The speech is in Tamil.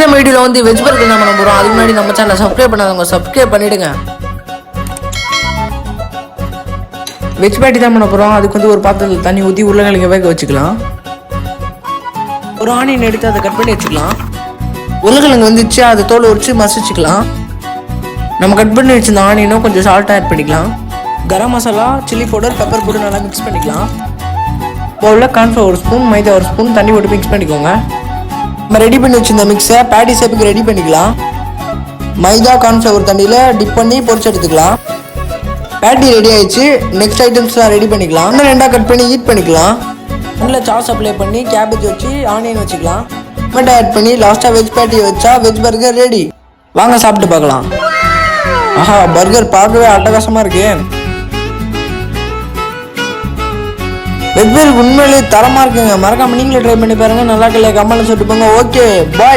நம்ம வீடியோவில் வந்து வெஜ் பர்கர் தான் பண்ண போகிறோம். அதுக்கு முன்னாடி நம்ம சேனலை சப்ஸ்கிரைப் பண்ணாதவங்க சப்ஸ்கிரைப் பண்ணிவிடுங்க. வெஜ் பேட்டி தான் பண்ண போகிறோம். அதுக்கு வந்து ஒரு பாத்திரத்தில் தண்ணி ஊற்றி உருளைக்கிழங்கு வேக வச்சுக்கலாம். ஒரு ஆனியன் எடுத்து அதை கட் பண்ணி வச்சுக்கலாம். உருளைக்கிழங்கு வந்துச்சு, அதை தோல் உரிச்சு மசிச்சுக்கலாம். நம்ம கட் பண்ணி வச்சிருந்த ஆனியனும் கொஞ்சம் சால்ட்டாக ஆட் பண்ணிக்கலாம். Garam masala, chilli powder, pepper போட்டு நல்லா மிக்ஸ் பண்ணிக்கலாம். பவுலில் கார்ன்ஃப்ளவர் ஒரு ஸ்பூன், மைதா ஒரு ஸ்பூன் தண்ணி போட்டு மிக்ஸ் பண்ணிக்கோங்க. நம்ம ரெடி பண்ணி வச்சிருந்த மிக்ஸை பேட்டி ஷேப்புக்கு ரெடி பண்ணிக்கலாம். மைதா கார்ன்ஃப்ளவர் தண்ணியில் டிப் பண்ணி பொரிச்சு எடுத்துக்கலாம். பேட்டி ரெடி ஆயிடுச்சு. நெக்ஸ்ட் ஐட்டம்ஸ்லாம் ரெடி பண்ணிக்கலாம். இன்னும் ரெண்டாக கட் பண்ணி ஹீட் பண்ணிக்கலாம். அதில் சாஸ் அப்ளை பண்ணி கேபேஜ் வச்சு ஆனியன் வச்சுக்கலாம். டொமேட்டோ ஆட் பண்ணி லாஸ்ட்டாக வெஜ் பேட்டி வச்சா வெஜ் பர்கர் ரெடி. வாங்க சாப்பிட்டு பார்க்கலாம். ஆஹா, பர்கர் பார்க்கவே அட்டகாசமாக இருக்கு. வெஜ் பர்கர் உண்மையிலேயே தரமாக இருக்குங்க. மறக்காம நீங்களே ட்ரை பண்ணி பாருங்க. நல்லா இல்லை கமெண்ட்ல சொல்லிட்டு போங்க. ஓகே, பாய்.